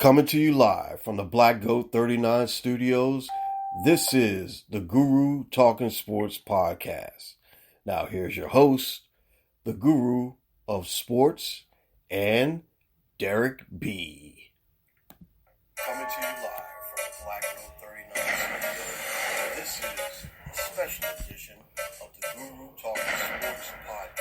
Coming to you live from the Black Goat 39 studios, this is the Guru Talkin Sports Podcast. Now here's your host, the Guru of Sports, and Derek B. Coming to you live from the Black Goat 39 studios, this is a special edition of the Guru Talkin Sports Podcast.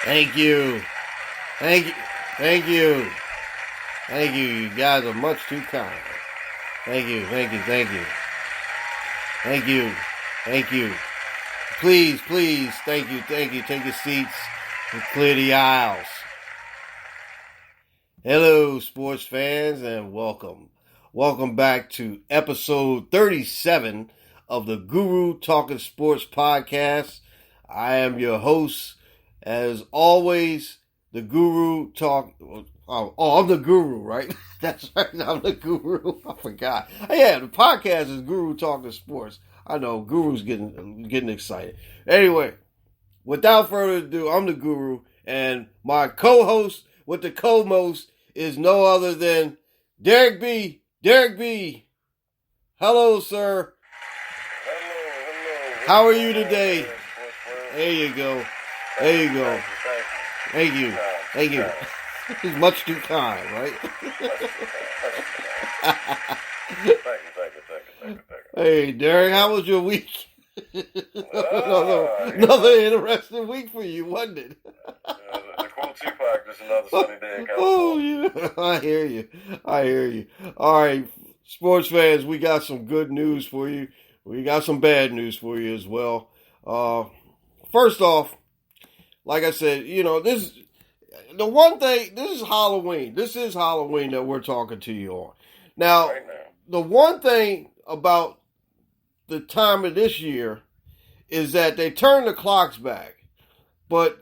Thank you. Thank you. Thank you. Thank you. You guys are much too kind. Thank you. Thank you. Thank you. Thank you. Thank you. Please, please. Thank you. Thank you. Take your seats and clear the aisles. Hello, sports fans, and welcome. Welcome back to episode 37 of the Guru Talkin Sports Podcast. I am your host, as always, the Guru Talk. I'm the Guru, right? That's right. I'm the Guru. I forgot. Yeah, the podcast is Guru Talkin Sports. I know Guru's getting excited. Anyway, without further ado, I'm the Guru, and my co-host with the co-most is no other than Derek B. Derek B. Hello, sir. Hello. How are you today? There you go. There you go. Thank you. Thank you. He's much too kind, right? Thank you. Hey, Derek, how was your week? Another interesting week for you, wasn't it? The cool Tupac, just another sunny day in California. Oh, yeah. I hear you. All right, sports fans, we got some good news for you. We got some bad news for you as well. First off, like I said, this is Halloween. This is Halloween that we're talking to you on. Now, the one thing about the time of this year is that they turned the clocks back. But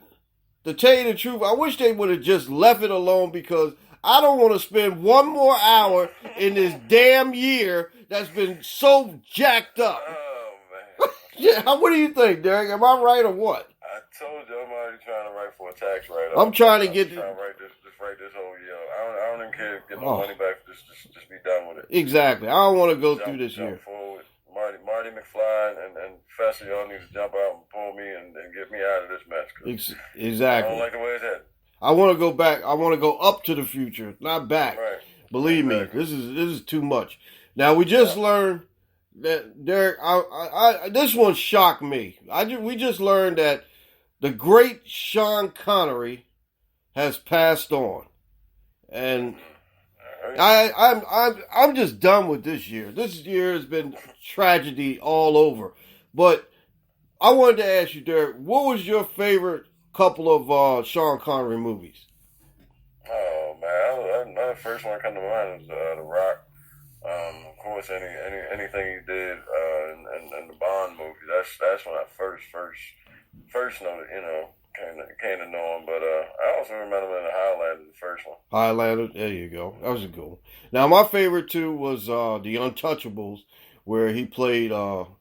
to tell you the truth, I wish they would have just left it alone, because I don't want to spend one more hour in this damn year that's been so jacked up. Oh, man. Yeah, what do you think, Derek? Am I right or what? I told you I'm already trying to write for a tax write-off. I'm trying to write this whole year. I don't even care to get my money back. Just be done with it. Exactly. I don't want to go through this year. Forward. Marty McFly and Fester, y'all need to jump out and pull me and get me out of this mess. Exactly. I don't like the way it's headed. I want to go back. I want to go up to the future, not back. Right. Believe exactly. me, this is too much. Now, we just learned that, Derek, this one shocked me. We just learned that the great Sean Connery has passed on, and I'm just done with this year. This year has been tragedy all over. But I wanted to ask you, Derek, what was your favorite couple of Sean Connery movies? Oh man, the first one that comes to mind is The Rock. Of course, anything he did, and the Bond movie. That's when I first noted, came to know him. But I also remember him in the Highlander, the first one. Highlander, there you go. That was a good one. Now, my favorite too was The Untouchables, where he played, the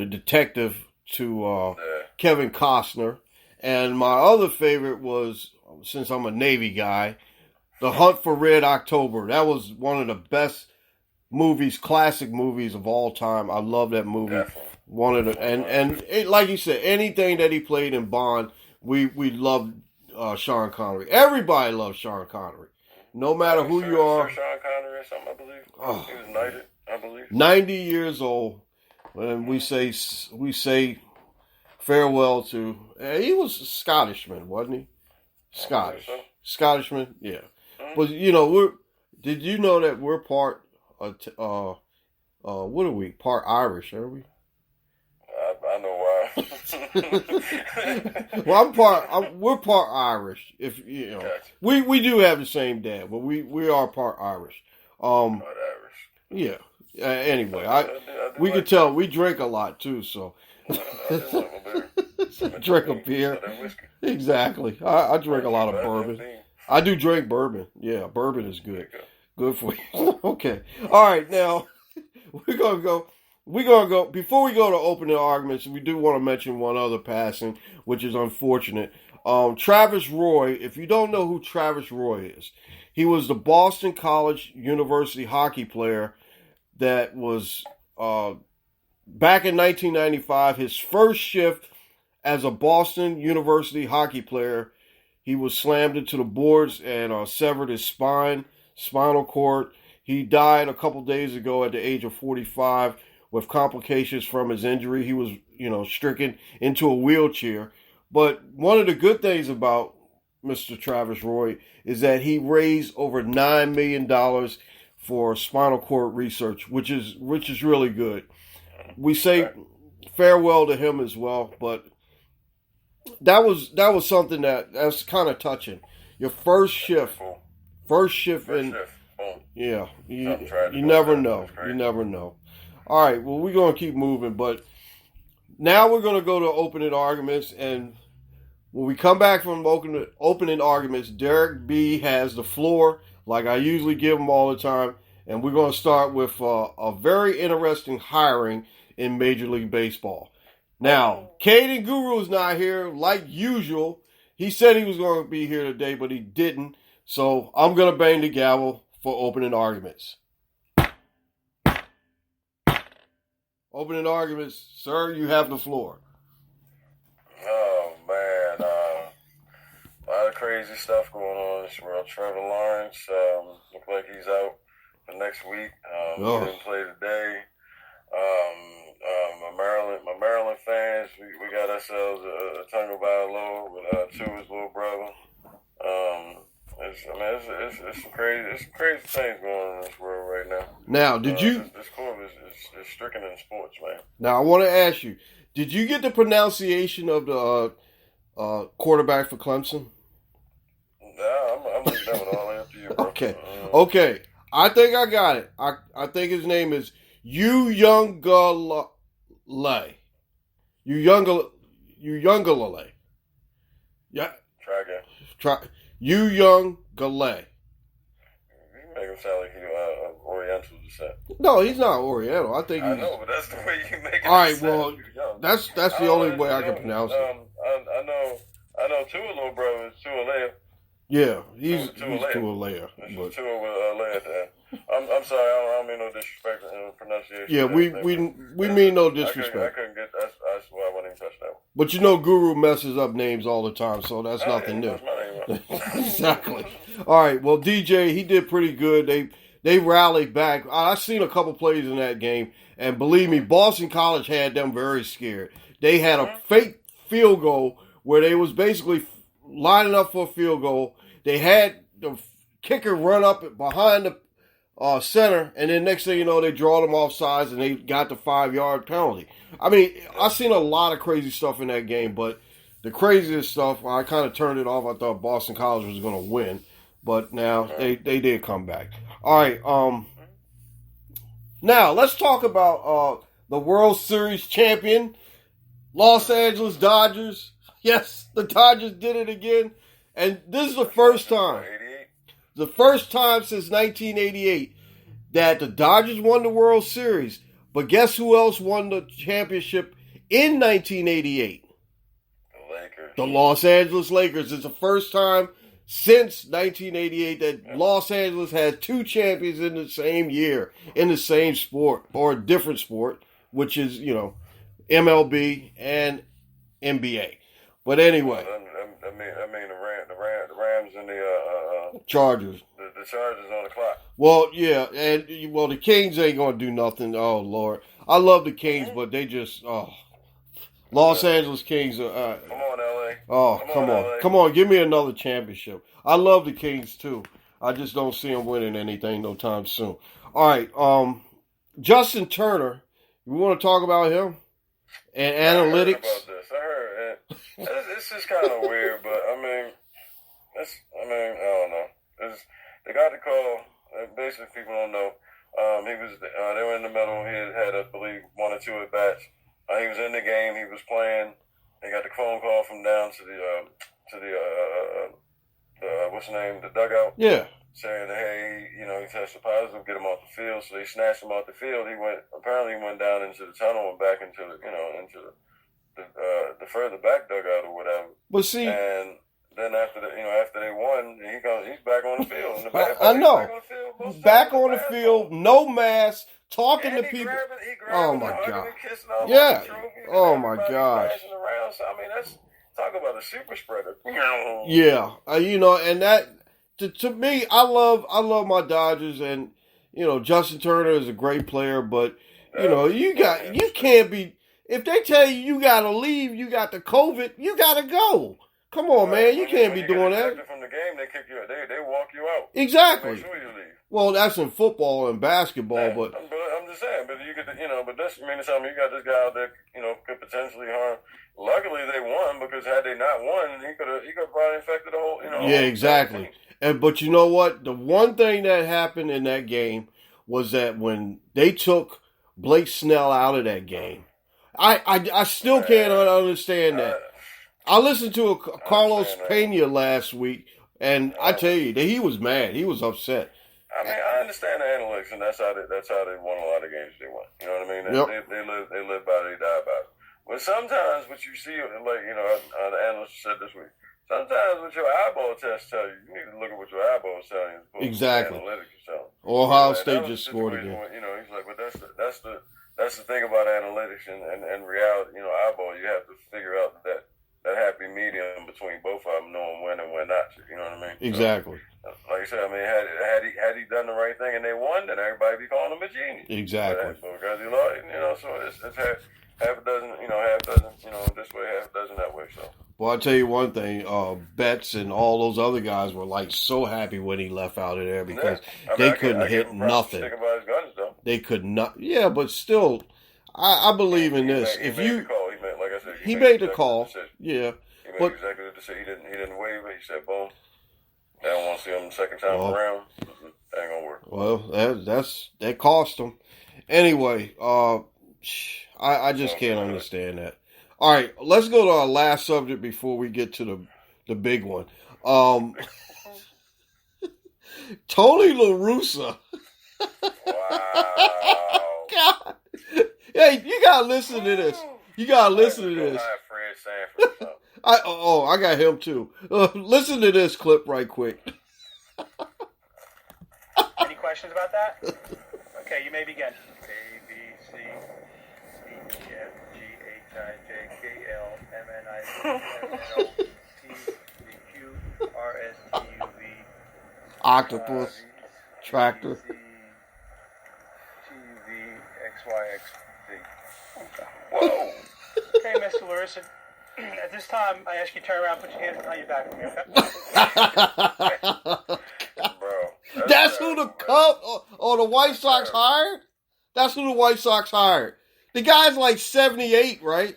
detective to Kevin Costner. And my other favorite was, since I'm a Navy guy, The Hunt for Red October. That was one of the best movies, classic movies of all time. I love that movie. Definitely. One of the and it, like you said, anything that he played in Bond, we loved Sean Connery. Everybody loves Sean Connery, no matter who you are. Sean Connery or something, I believe. Oh, he was knighted, I believe. 90 years old, and we say farewell to. He was a Scottishman, wasn't he? Scottish. So. Scottishman, yeah. Mm-hmm. But did you know that we're part what are we? Part Irish, are we? I know why. Well, we're part Irish. If you know, Gotcha. we do have the same dad, but we are part Irish. Not Irish. Yeah. Anyway, I do we like can tell we drink a lot too, so I do like my beer. drink a beer. That whiskey. Exactly. I drink a lot of bourbon. I do drink bourbon. Yeah, bourbon is good. Good for you. Okay. All right. Now we're gonna go. Before we go to opening arguments. We do want to mention one other passing, which is unfortunate. Travis Roy. If you don't know who Travis Roy is, he was the Boston College University hockey player that was back in 1995. His first shift as a Boston University hockey player, he was slammed into the boards and severed his spinal cord. He died a couple days ago at the age of 45 with complications from his injury. He was, stricken into a wheelchair. But one of the good things about Mr. Travis Roy is that he raised over $9 million for spinal cord research, which is really good. We say farewell to him as well, but that was something that's kind of touching. Your first shift, and yeah, you never know. You never know. All right, well, we're going to keep moving, but now we're going to go to opening arguments, and when we come back from opening arguments, Derek B has the floor, like I usually give him all the time, and we're going to start with a very interesting hiring in Major League Baseball. Now, Caden Guru is not here, like usual. He said he was going to be here today, but he didn't, so I'm going to bang the gavel for opening arguments. Opening arguments, sir, you have the floor. Oh, man. A lot of crazy stuff going on in this world. Trevor Lawrence looks like he's out for next week. He didn't play today. My Maryland fans, we got ourselves a Tagovailoa with Tua's little brother. It's some crazy things going on in this world right now. Now, did you? This club is stricken in sports, man. Now, I want to ask you: did you get the pronunciation of the quarterback for Clemson? Nah, I'm leaving that one all up to you, bro. Okay. I think I got it. I think his name is Uiagalelei. Uiagalelei. Yeah. Try again. Uiagalelei. You make him sound like he's Oriental descent. No, he's not Oriental. I think he's... I know, but that's the way you make it. All right, well, that's the only way I can pronounce it. I know Tua little brother is Tua. Yeah, he's Tua. Tua with Leia at the end. I'm sorry, I don't mean no disrespect in pronunciation. Yeah, we mean no disrespect. I couldn't get that's why I wouldn't even touch that one. But Guru messes up names all the time, so that's nothing new. That's my name. Exactly. All right, well, DJ, he did pretty good. They rallied back. I seen a couple plays in that game, and believe me, Boston College had them very scared. They had a fake field goal where they was basically lining up for a field goal. They had the kicker run up behind the center, and then next thing you know, they draw them off sides, and they got the 5-yard penalty. I mean, I've seen a lot of crazy stuff in that game, but the craziest stuff, I kind of turned it off. I thought Boston College was going to win, but now they did come back. All right, now let's talk about the World Series champion, Los Angeles Dodgers. Yes, the Dodgers did it again, and this is the first time. The first time since 1988 that the Dodgers won the World Series. But guess who else won the championship in 1988? The Lakers. The Los Angeles Lakers. It's the first time since 1988 that Los Angeles had two champions in the same year, in the same sport, or a different sport, which is, MLB and NBA. But anyway. I mean the Rams and the Chargers. The Chargers on the clock. Well, yeah, and the Kings ain't gonna do nothing. Oh Lord, I love the Kings, but they just Los Angeles Kings. Come on, LA. Oh, come on, give me another championship. I love the Kings too. I just don't see him winning anything no time soon. All right, Justin Turner. You want to talk about him and analytics? I heard about this. I heard it's just kind of weird, but I mean, I don't know. They got the call. Basically, people don't know. They were in the middle. He had, I believe, 1 or 2 at bats. He was in the game. He was playing. They got the phone call from down to the what's the name? The dugout. Yeah. Saying, hey, he tested positive. Get him off the field. So they snatched him off the field. He went down into the tunnel and back into the further back dugout or whatever. But see, and then after they won, he's back on the field. I know. Back on the field, no mask, talking to people. Oh my God. Yeah. Oh my gosh. So, I mean, that's talk about a super spreader. Yeah. And that to me, I love my Dodgers, and Justin Turner is a great player, but you can't be. If they tell you got to leave, you got the COVID, you got to go. Come on, man. You can't be doing that. From the game, they kick you. They walk you out. Exactly. Make sure you leave. Well, that's in football and basketball, but I'm just saying. But you could, but that's you got this guy out there, could potentially harm. Luckily, they won, because had they not won, he could have probably infected the whole. Yeah, exactly. But you know what? The one thing that happened in that game was that when they took Blake Snell out of that game, I still can't understand that. I listened to Carlos Pena last week, and I tell you that he was mad. He was upset. I mean, I understand the analytics, and that's how they won a lot of games they won. You know what I mean? Yep. They live by it, they die by it. But sometimes what you see, like the analyst said this week, sometimes what your eyeball tests tell you, you need to look at what your eyeballs tell you. Exactly. Analytics is telling. Ohio State just scored again. He's like, but that's the thing about analytics and reality. Eyeball, you have to figure out that happy medium between both of them, knowing when and when not to. You know what I mean? Exactly. So, like I said, I mean, had he done the right thing and they won, then everybody be calling him a genius. Exactly. But because he lost, so it's half a dozen, this way, half a dozen that way. So. Well, I'll tell you one thing, Betts and all those other guys were like so happy when he left out of there, because they couldn't hit nothing. By his guns, though. They could not. Yeah, but still, I believe in this. He made he made the call. Yeah, he made exactly the decision. He didn't waive it. He said, "Boom." They don't want to see him the second time around. That ain't gonna work. Well, that cost him. Anyway, I just can't understand that. All right, let's go to our last subject before we get to the big one. Tony La Russa. Wow. God. Hey, you gotta listen to this. You gotta listen to this. I got him too. Listen to this clip right quick. Any questions about that? Okay, you may begin. A, B, C, D, E, F, G, H, I, J, K, L, M, N, I, P, F, L, T, V, Q, R, S, T, U, V. Octopus. Tractor. T, V, X, Y, X, Z. Okay. Whoa. Okay, Mr. Larissa. At this time, I ask you to turn around, put your hands behind your back, okay? Bro. That's who the Cubs or the White Sox hired? That's who the White Sox hired. The guy's like 78, right?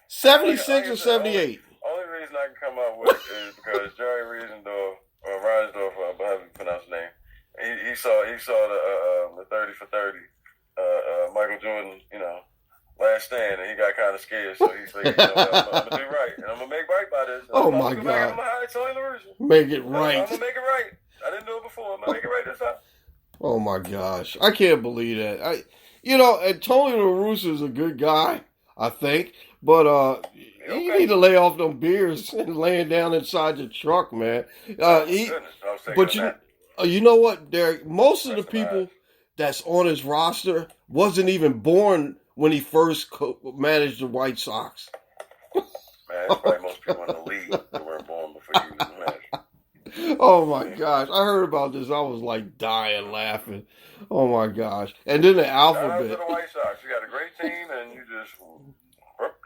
76 or 78. Only reason I can come up with is because Jerry Riesendorf, or Reinsdorf, however you pronounce his name, he saw the 30 for 30, Michael Jordan, last stand, and he got kind of scared, so he's like, I'm going to do right, and I'm going to make right by this. Oh, my God. I'm going to hire Tony La Russa. Make it right. I'm going to make it right. I didn't do it before. I'm going to make it right this time. Oh, my gosh. I can't believe that. And Tony La Russa is a good guy, I think, but you need to lay off them beers and laying down inside your truck, man. But you know what, Derek? Most of the people that's on his roster wasn't even born when he first managed the White Sox. Man, it's probably most people in the league that weren't born before he was managed. Oh, my gosh. I heard about this. I was like dying laughing. Oh, my gosh. And then the alphabet. Shout out to the White Sox. You got a great team, and you just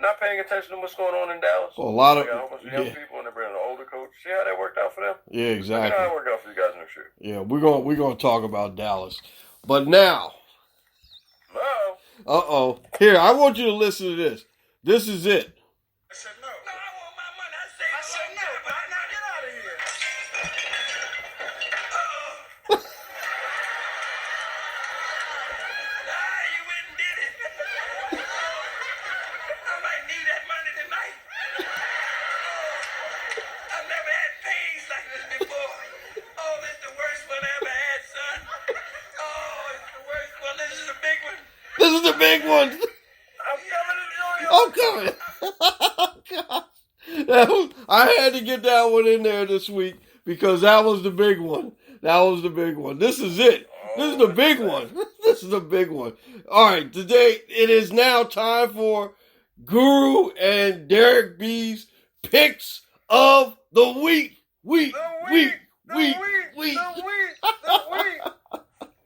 not paying attention to what's going on in Dallas. Well, a lot of they got a whole bunch of young people and they're bringing an older coach. See how that worked out for them? Yeah, exactly. Let me know how it worked out for you guys next year. Yeah, we're gonna talk about Dallas, but now, here I want you to listen to this. This is it. I said no. No, I want my money. I said no, but I'm not get out of here. You went and did it. I might need that money tonight. I've never had pains like this before. Oh, this is the worst one I ever had, son. Oh, it's the worst one. This is the big one. This is the big one. I'm coming to New York. God. I had to get that one in there this week because that was the big one. That was the big one. This is it. This is the big one. This is the big one. All right, today it is now time for Guru and Derek B's picks of the week. Week.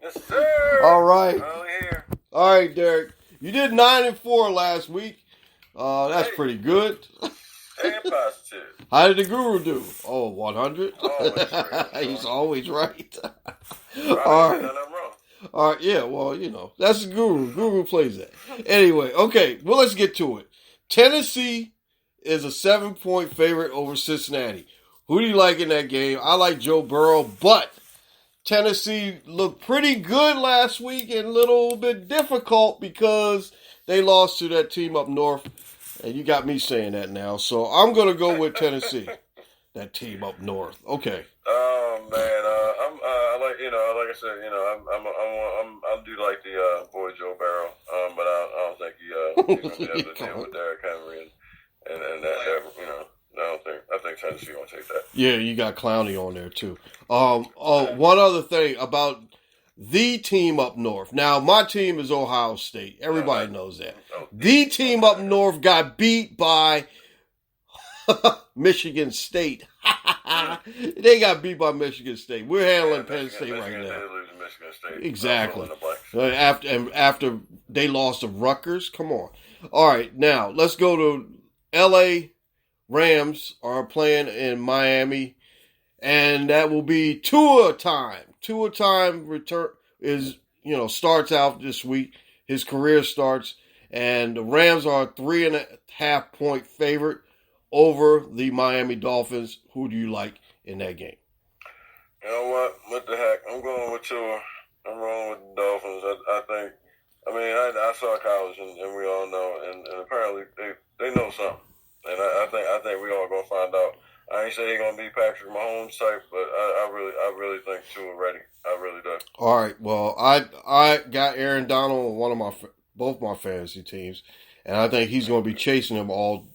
Yes, sir. All right. Here. All right, Derek. You did 9-4 last week. That's pretty good. And positive. How did the Guru do? Oh, 100? Always right. He's always right. All All right. right. I'm wrong. All right, yeah, well, that's the Guru. Guru plays that. Anyway, okay, well, let's get to it. Tennessee is a 7-point favorite over Cincinnati. Who do you like in that game? I like Joe Burrow, but Tennessee looked pretty good last week and a little bit difficult because they lost to that team up north. And you got me saying that now, so I'm going to go with Tennessee. That team up north. Okay. Oh man, like I said, I do like the boy Joe Barrow, but I don't think he's gonna be able to deal with Derrick Henry and that. I think Tennessee gonna take that. Yeah, you got Clowney on there too. One other thing about the team up north. Now, my team is Ohio State. Everybody knows that. The team up north got beat by Michigan State. They got beat by Michigan State. We're handling Penn State right now. They lose to Michigan State. Exactly. After they lost to Rutgers. Come on. All right, now let's go to L.A. Rams are playing in Miami, and that will be Tua time. Tua time return is starts out this week. His career starts, and the Rams are a 3.5 point favorite over the Miami Dolphins. Who do you like in that game? You know what? What the heck? I'm going with Tua. I'm rolling with the Dolphins. I saw college, and we all know, and apparently they know something. And I think we all gonna find out. I ain't say he gonna be Patrick Mahomes type, but I really think Tua ready. I really do. All right. Well, I got Aaron Donald on both my fantasy teams, and I think he's gonna be chasing him all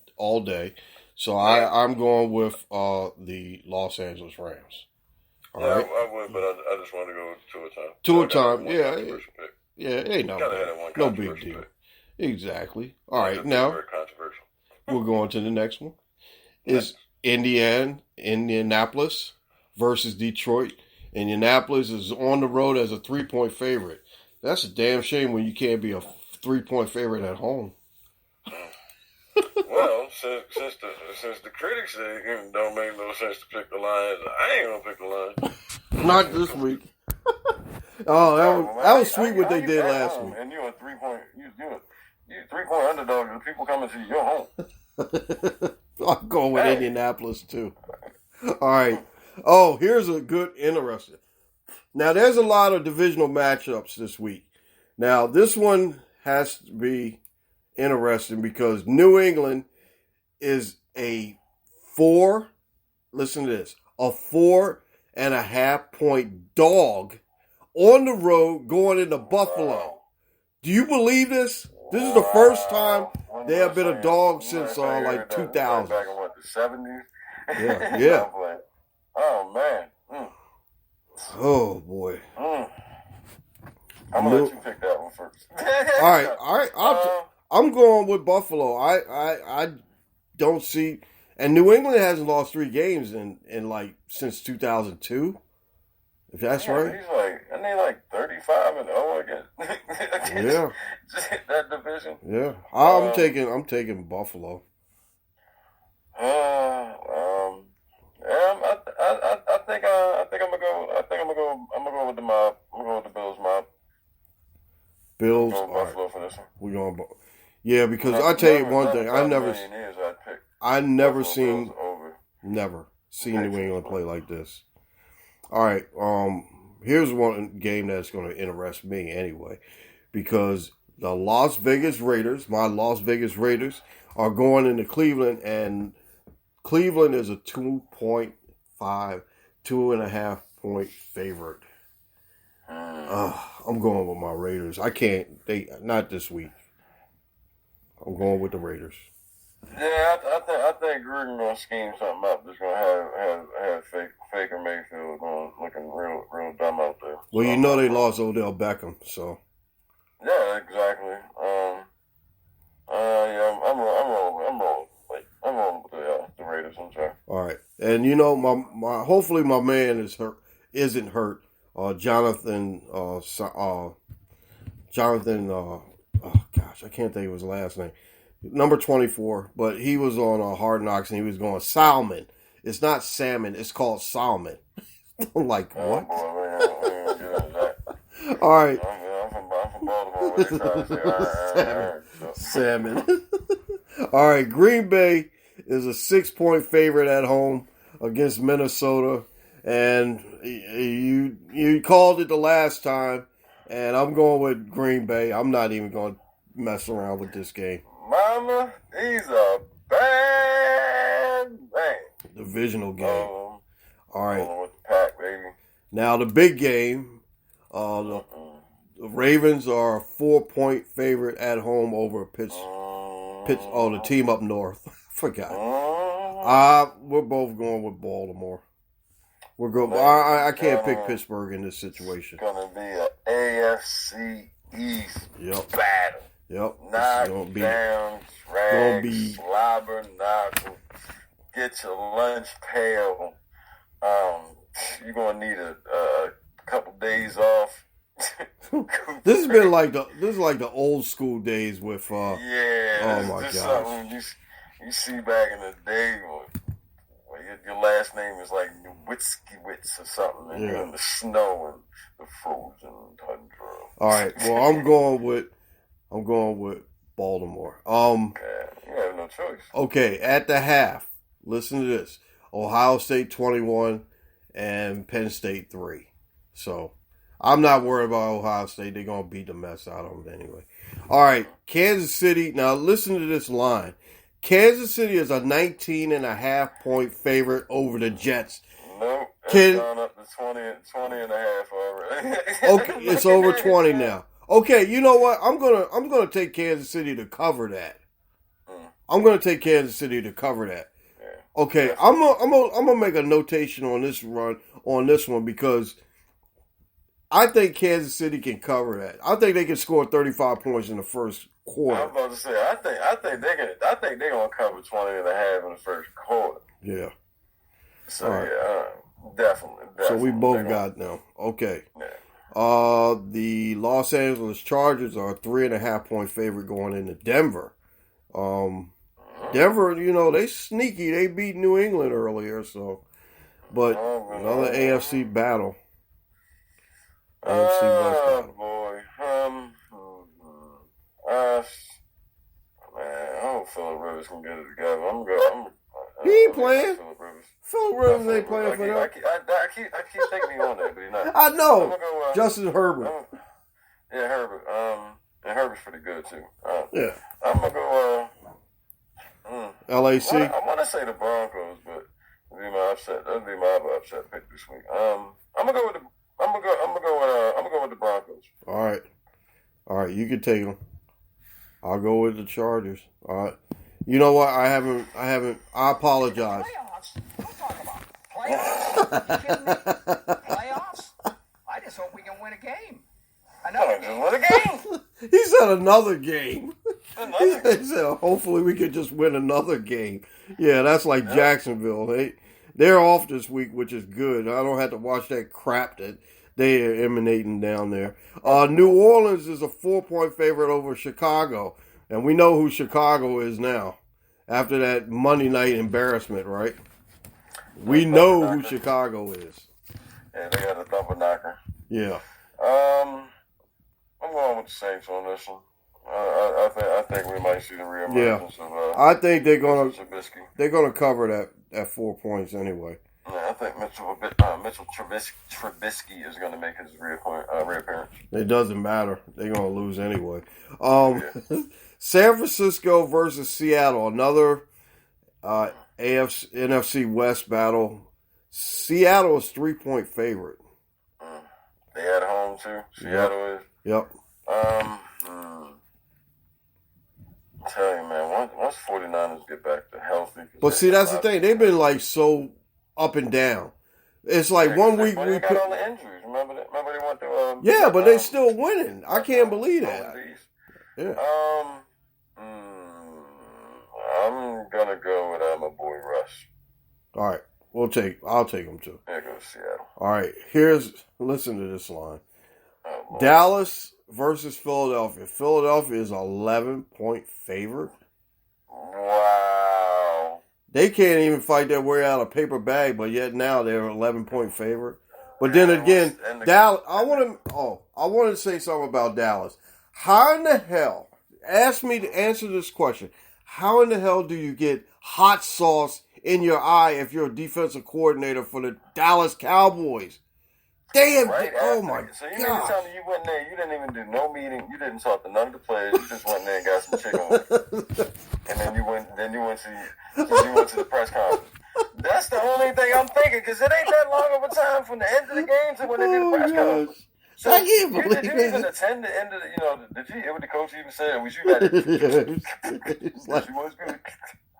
day. So I'm going with the Los Angeles Rams. All right. I would, but I just want to go with Tua time. Tua time, yeah, ain't no big deal. Pick. Exactly. All right, now very controversial. we're going to the next one. Is Indianapolis versus Detroit. Indianapolis is on the road as a 3-point favorite. That's a damn shame when you can't be a 3-point favorite at home. Well, since the critics say it don't make no sense to pick the Lions, I ain't gonna pick the Lions. Not this week. That was sweet what they did last week. And you're a 3-point, you're 3-point underdog, and people coming to your home. I'm going with Indianapolis too. All right. Oh, here's a good, interesting. Now, there's a lot of divisional matchups this week. Now, this one has to be interesting because New England is a 4.5 point dog on the road going into Buffalo. Do you believe this? This is the first time they have been a dog since 2000. Back in what, the 70s? Yeah. Oh man. Oh boy. I'm gonna let you pick that one first. All right. I'm going with Buffalo. I don't see, and New England hasn't lost 3 games in since 2002. If that's right. He's like 35-0 against Yeah. That division. Yeah. I'm taking Buffalo. I'm gonna go with the mob. I'm gonna go with the Bills mob. Bills. I'm going All Buffalo right. for this one. We're going. Yeah, because I tell you one thing, I never seen New England play like this. All right. Here's one game that's going to interest me anyway, because the Las Vegas Raiders, my Las Vegas Raiders, are going into Cleveland, and Cleveland is a 2.5, 2.5 point favorite. I'm going with my Raiders. I can't. Not this week. I'm going with the Raiders. Yeah, I think Gruden gonna scheme something up. Just gonna have Faker Mayfield looking real dumb out there. Well, you know they lost Odell Beckham, so. Yeah, exactly. Yeah, I'm rolling with the Raiders. I'm sorry. All right, and you know my hopefully my man isn't hurt. Jonathan. Oh gosh, I can't think of his last name. Number 24, but he was on Hard Knocks and he was going Salmon. It's not salmon, it's called Salmon. I'm like, what? Oh, boy, all right. I'm from Baltimore. What they trying to say? Salmon. All right, Green Bay is a 6-point favorite at home against Minnesota. And you called it the last time, and I'm going with Green Bay. I'm not even going to mess around with this game. Mama, he's a bad man. Divisional game. All right. With the pack, baby. Now the big game. The Ravens are a 4-point favorite at home over the team up north. I forgot. We're both going with Baltimore. We're going. I can't pick Pittsburgh in this situation. It's gonna be an AFC East battle. Yep. Knock down, drag, slobber, knock. Get your lunch pail. You're gonna need a couple days off. This is like the old school days with. Yeah. Oh my gosh. Something you see back in the day where your last name is like Wits or something, and you're in the snow and the frozen tundra. All right. Well, I'm going with Baltimore. You have no choice. Okay, at the half, listen to this. Ohio State 21 and Penn State 3. So, I'm not worried about Ohio State. They're going to beat the mess out of them anyway. All right, Kansas City. Now, listen to this line. Kansas City is a 19.5 point favorite over the Jets. No, it's gone up to 20 and a half already. Okay, it's over 20 now. Okay, you know what? I'm gonna take Kansas City to cover that. I'm gonna take Kansas City to cover that. Yeah. Okay, I'm gonna make a notation on this one because I think Kansas City can cover that. I think they can score 35 points in the first quarter. I was about to say, I think they're gonna cover 20 and a half in the first quarter. Yeah. So definitely. So we both got now. Okay. Yeah. The Los Angeles Chargers are a 3.5 point favorite going into Denver. Denver, they sneaky. They beat New England earlier, so. But another AFC battle. AFC West battle. Boy. Man, I hope Phillip Rivers can get it together. He ain't playing. Phillip Rivers ain't playing for them. I keep thinking he's on there, but he's not. I know. Justin Herbert. Herbert. And Herbert's pretty good too. Yeah. I'm gonna go. LAC. I want to say the Broncos, but that'd be my upset pick this week. I'm gonna go with the Broncos. All right. You can take them. I'll go with the Chargers. All right. You know what? I apologize. Playoffs? Don't talk about playoffs. You kidding me? Playoffs? I just hope we can win a game. Another game. Win a game. He said another game. He said, hopefully we could just win another game. Yeah, that's like Jacksonville. They're off this week, which is good. I don't have to watch that crap that They are emanating down there. New Orleans is a 4-point favorite over Chicago. And we know who Chicago is now. After that Monday night embarrassment, right? We know who Chicago is. Yeah, they got a thumper knocker. Yeah. I'm going with the Saints on this one. I think we might see the reemergence of I think they're Trubisky. They're gonna cover that 4 points anyway. Yeah, I think Mitchell Trubisky is going to make his reappearance. It doesn't matter. They're gonna lose anyway. San Francisco versus Seattle, another NFC West battle. Seattle is 3-point favorite. They at home too. Seattle is. Yep. I tell you, man, once 49ers get back to healthy. But see, that's the thing. They've been like so up and down. It's like 1 week we got all the injuries. Remember they went to. Yeah, but they still winning. I can't believe that. Yeah. I'm gonna go with my boy Russ. All right, I'll take them too. There goes Seattle. All right, listen to this line. Oh, Dallas versus Philadelphia. Philadelphia is 11-point favorite. Wow. They can't even fight their way out of a paper bag, but yet now they're 11-point favorite. But then again, Dallas. I want to say something about Dallas. How in the hell? Ask me to answer this question. How in the hell do you get hot sauce in your eye if you're a defensive coordinator for the Dallas Cowboys? They have. Oh my god! So you mean to tell me you went there? You didn't even do no meeting. You didn't talk to none of the players. You just went there and got some chicken wings. And then you went to the press conference. That's the only thing I'm thinking, because it ain't that long of a time from the end of the game to when they do the press conference. So I can't believe did you even attend the end of the, did you hear what the coach even said? Was you got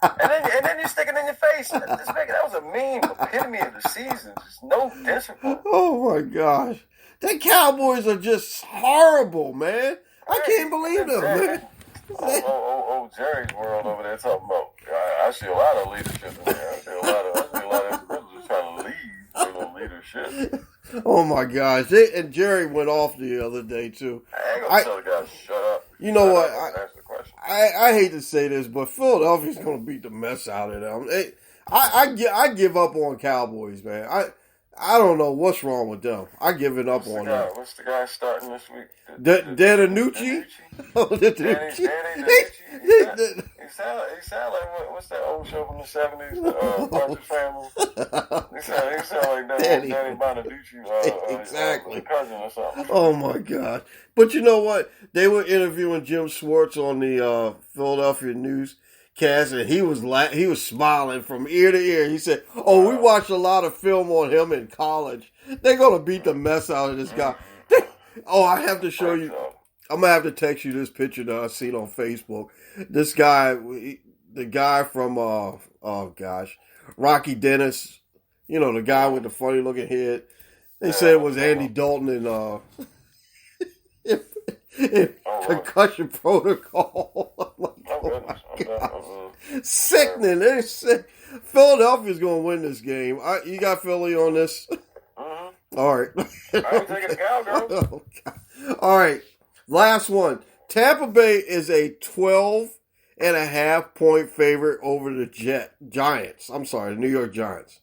and then you stick it in your face. That was a mean epitome of the season. Just no discipline. Oh my gosh. The Cowboys are just horrible, man. I can't believe them, man. Jerry's world over there talking about. I see a lot of leadership in there. I see a lot of individuals trying to lead leadership. Oh my gosh. And Jerry went off the other day too. I ain't gonna tell the guy shut up. You know what? Answer the question. I hate to say this, but Philadelphia's gonna beat the mess out of them. I give up on Cowboys, man. I don't know what's wrong with them. I give it up on them. What's the guy starting this week? Danucci? Oh, Danucci. He sound like what's that old show from the 70s? The Partridge Family. He sound like that Danny Bonaducci, exactly. Cousin or something. Oh my God! But you know what? They were interviewing Jim Schwartz on the Philadelphia newscast, and he was smiling from ear to ear. He said, "Oh, we watched a lot of film on him in college. They're gonna beat the mess out of this guy." Oh, I have to show you. I'm gonna have to text you this picture that I seen on Facebook. This guy, the guy from Rocky Dennis. You know, the guy with the funny looking head. They said it was Andy Dalton in concussion protocol. Oh my God. Sickening. They're sick. Philadelphia's gonna win this game. You got Philly on this? All right. I'm taking the Cowgirls. All right. Last one. Tampa Bay is a 12.5-point favorite over the Giants. I'm sorry, the New York Giants.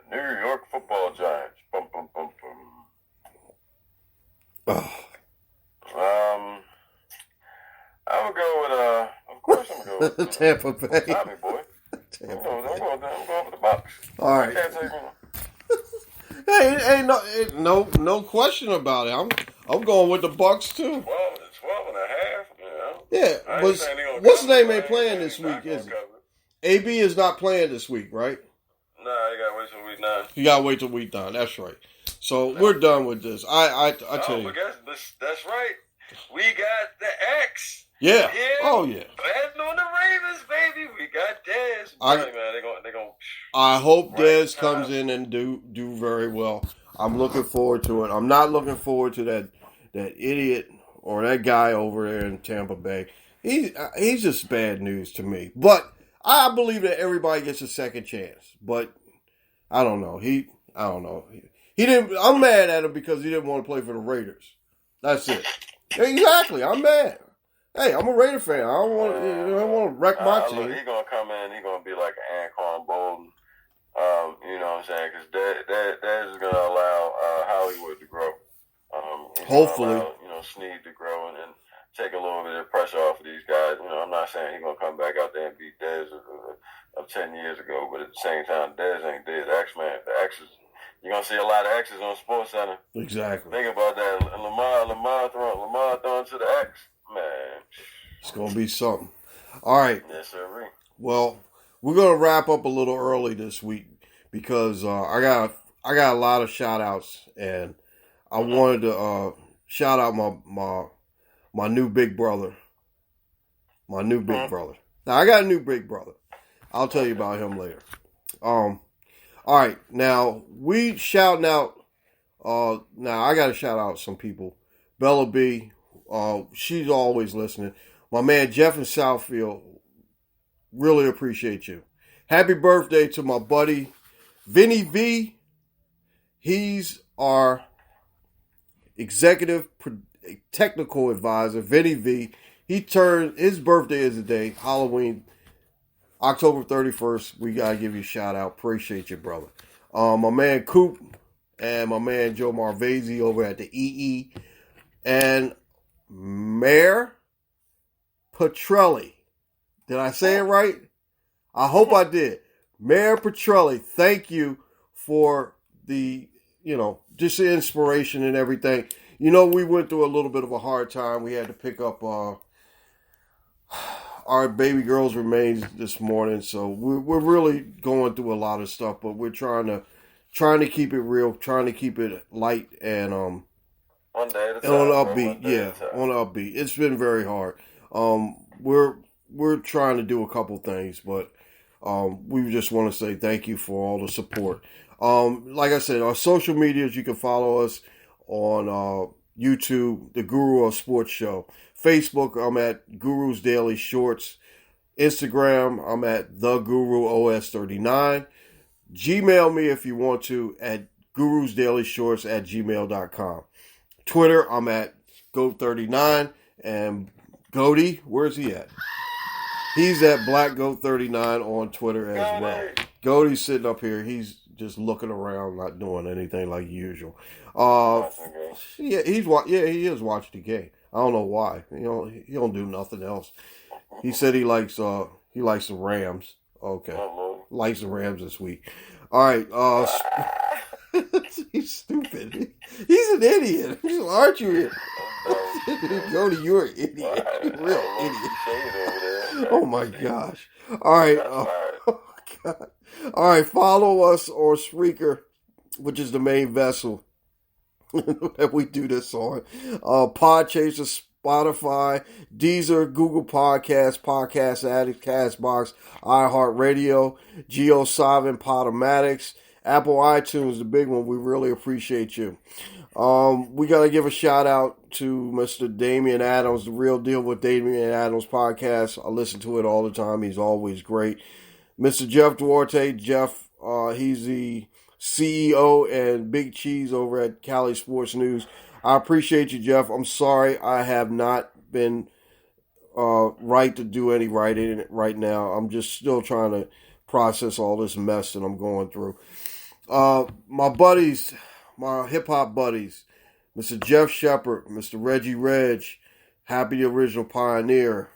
The New York Football Giants. Bum, bum, bum, bum. Oh. I would go with, of course I'm going to go with Tampa Bay. Tommy boy. I'm going with the Bucks. All right. Hey, no question about it. I'm going with the Bucks too. 12 and a half. Yeah, but what's the name ain't playing this week, is it? AB is not playing this week, right? No, you gotta wait till week 9. You gotta wait till week 9. That's right. So we're done with this. I tell you. That's right. We got the X. Yeah. Oh yeah. Betting on the Ravens, baby. We got Dez. They're gonna. I hope Dez comes in and do very well. I'm looking forward to it. I'm not looking forward to that idiot or that guy over there in Tampa Bay. He's just bad news to me. But I believe that everybody gets a second chance. But I don't know. I don't know. He didn't. I'm mad at him because he didn't want to play for the Raiders. That's it. Exactly. I'm mad. Hey, I'm a Raider fan. I don't want to wreck my team. He's gonna come in. He's gonna be like Anquan Bolden. You know what I'm saying? Because that is gonna allow Hollywood to grow. Hopefully, allow, Snead to grow and take a little bit of pressure off of these guys. I'm not saying he's gonna come back out there and beat Dez of 10 years ago, but at the same time, Dez ain't Dez. X-Man, the X's. You're gonna see a lot of X's on Sports Center. Exactly. Think about that. Lamar throwing to the X. Man, it's gonna be something. All right. Yes, sir. Well, we're gonna wrap up a little early this week because I got a lot of shout outs, and I wanted to shout out my new big brother. My new big brother. Now I got a new big brother. I'll tell you about him later. All right, now we shouting out. Now I got to shout out some people. Bella B, she's always listening. My man Jeff in Southfield, really appreciate you. Happy birthday to my buddy Vinny V. He's our executive technical advisor. Vinny V. His birthday is today, Halloween. October 31st, we got to give you a shout out. Appreciate you, brother. My man Coop and my man Joe Marvezi over at the EE. And Mayor Petrelli. Did I say it right? I hope I did. Mayor Petrelli, thank you for the, just the inspiration and everything. We went through a little bit of a hard time. We had to pick up our baby girl's remains this morning, so we're really going through a lot of stuff, but we're trying to keep it real, trying to keep it light and one day at a time, on upbeat. It's been very hard. We're trying to do a couple things, but we just want to say thank you for all the support. Like I said, our social medias, you can follow us on YouTube, The Guru of Sports Show. Facebook, I'm at Guru's Daily Shorts. Instagram, I'm at The Guru OS39. Gmail me if you want to at gurusdailyshorts@gmail.com. Twitter, I'm at Goat39. And Goaty, where's he at? He's at BlackGoat39 on Twitter as well. Goaty's sitting up here. He's just looking around, not doing anything like usual. He is watching the game. I don't know why. He don't do nothing else. He said he likes the Rams. Okay, likes the Rams this week. All right. He's stupid. He's an idiot. Aren't you? Jody, you're an idiot. You're a real idiot. Oh my gosh. All right. Oh God. All right. Follow us on Spreaker, which is the main vessel that we do this on. Podchaser, Spotify, Deezer, Google Podcasts, Podcast Addict, Castbox, iHeartRadio, GeoSavin, Podomatics, Apple iTunes, the big one. We really appreciate you. We got to give a shout out to Mr. Damian Adams, The Real Deal with Damian Adams podcast. I listen to it all the time. He's always great. Mr. Jeff Duarte, he's the CEO and Big Cheese over at Cali Sports News. I appreciate you, Jeff. I'm sorry I have not been right to do any writing right now. I'm just still trying to process all this mess that I'm going through. My buddies, my hip-hop buddies, Mr. Jeff Shepard, Mr. Reggie Reg, Happy the Original Pioneer,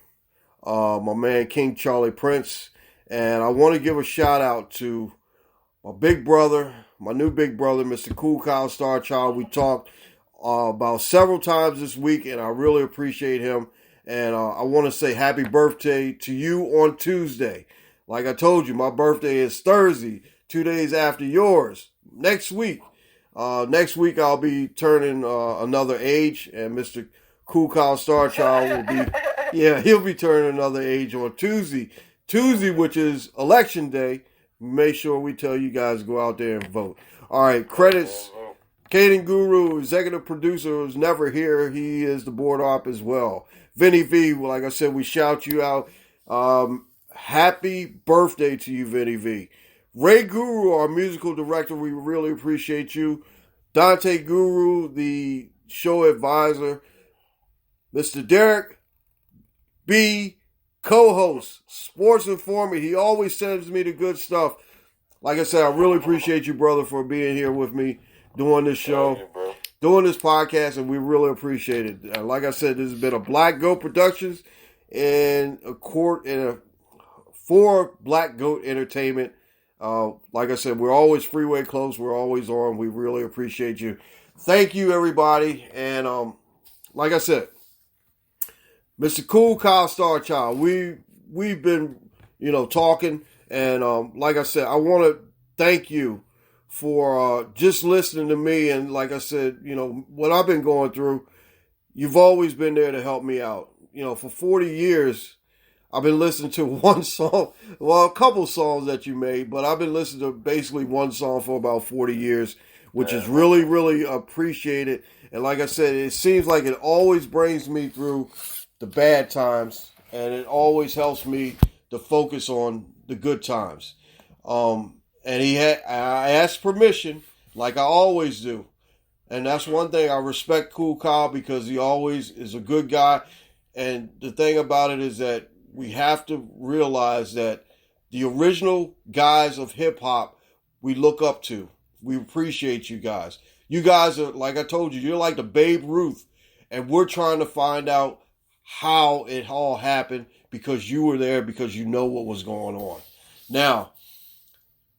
my man King Charlie Prince, and I want to give a shout-out to my big brother, my new big brother, Mr. Cool Kyle Starchild. We talked about several times this week, and I really appreciate him. And I want to say happy birthday to you on Tuesday. Like I told you, my birthday is Thursday, 2 days after yours. Next week I'll be turning another age, and Mr. Cool Kyle Starchild will be, he'll be turning another age on Tuesday, which is election day. Make sure we tell you guys to go out there and vote. All right, credits. Caden Guru, executive producer, was never here. He is the board op as well. Vinny V, like I said, we shout you out. Happy birthday to you, Vinny V. Ray Guru, our musical director, we really appreciate you. Dante Guru, the show advisor, Mr. Derek B, co-host, Sports Informant. He always sends me the good stuff. Like I said, I really appreciate you, brother, for being here with me doing this show, doing this podcast, and we really appreciate it. Like I said, this has been a Black Goat Productions and for Black Goat Entertainment. Like I said, we're always freeway close. We're always on. We really appreciate you. Thank you, everybody. And like I said, Mr. Cool Kyle Starchild, we've been, talking. And like I said, I want to thank you for just listening to me. And like I said, what I've been going through, you've always been there to help me out. For 40 years, I've been listening to one song, well, a couple songs that you made, but I've been listening to basically one song for about 40 years, which is really, really appreciated. And like I said, it seems like it always brings me through the bad times, and it always helps me to focus on the good times. And I asked permission, like I always do. And that's one thing I respect Cool Kyle, because he always is a good guy. And the thing about it is that we have to realize that the original guys of hip hop we look up to. We appreciate you guys. You guys are, like I told you, you're like the Babe Ruth. And we're trying to find out how it all happened, because you were there, because you know what was going on. Now,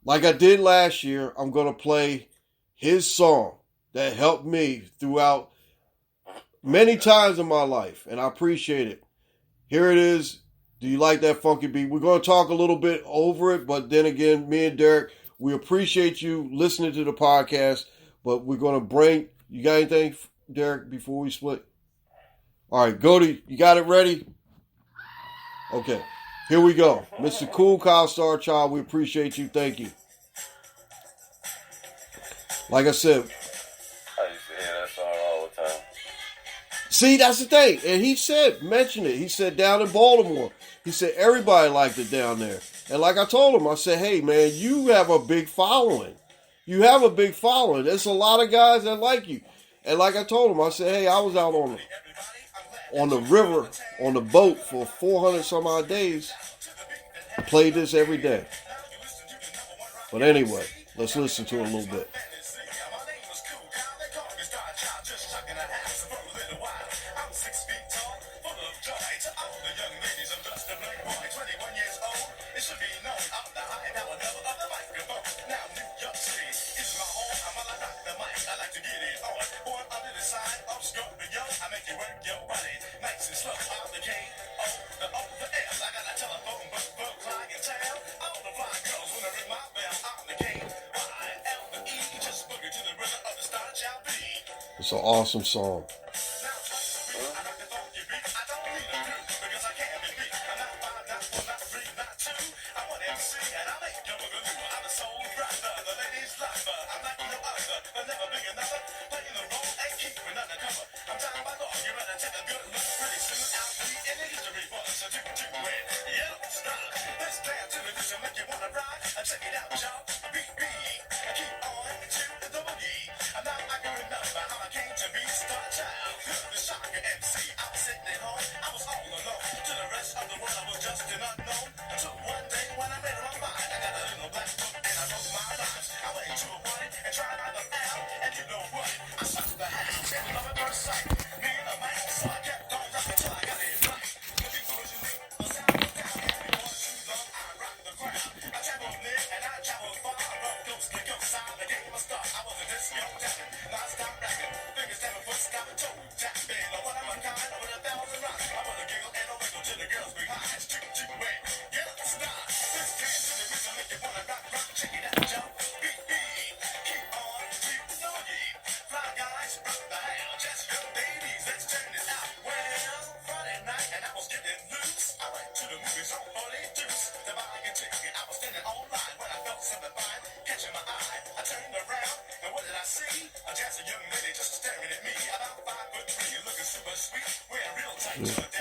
like I did last year, I'm going to play his song that helped me throughout many times in my life, and I appreciate it. Here it is. Do you like that funky beat? We're going to talk a little bit over it, but then again, me and Derek, we appreciate you listening to the podcast, but we're going to you got anything, Derek, before we split? All right, you got it ready? Okay, here we go. Mr. Cool Kyle Starchild, we appreciate you. Thank you. Like I said, I used to hear that song all the time. See, that's the thing. And mentioned it. He said down in Baltimore, he said everybody liked it down there. And like I told him, I said, hey, man, you have a big following. You have a big following. There's a lot of guys that like you. And like I told him, I said, hey, I was out on the river, on the boat for 400 some odd days. I played this every day. But anyway, let's listen to it a little bit. It's an awesome song.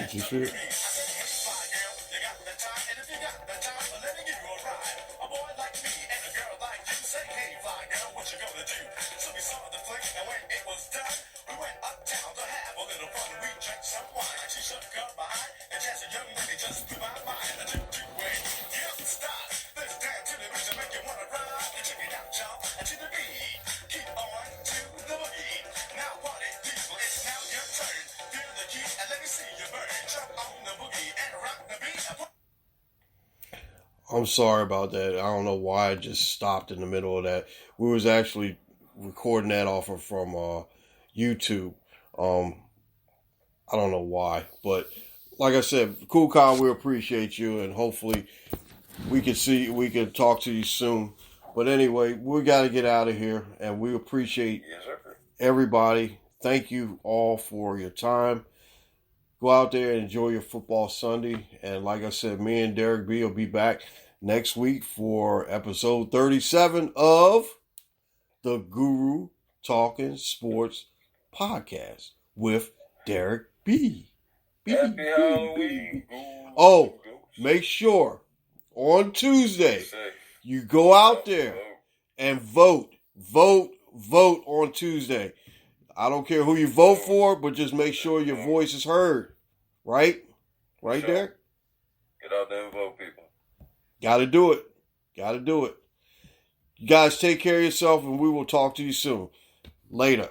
Did you see it? I'm sorry about that. I don't know why I just stopped in the middle of that. We was actually recording that off of from YouTube. I don't know why, but like I said, Cool Con, we appreciate you, and hopefully we can talk to you soon. But anyway, we got to get out of here, and we appreciate everybody. Thank you all for your time. Go out there and enjoy your football Sunday. And like I said, me and Derek B will be back next week for episode 37 of the Guru Talkin Sports Podcast with Derek B. Happy Halloween. Oh, make sure on Tuesday you go out there and vote. Vote on Tuesday. I don't care who you vote for, but just make sure your voice is heard. Right? Right, Derek? Get out there and vote, people. Gotta do it. You guys take care of yourself, and we will talk to you soon. Later.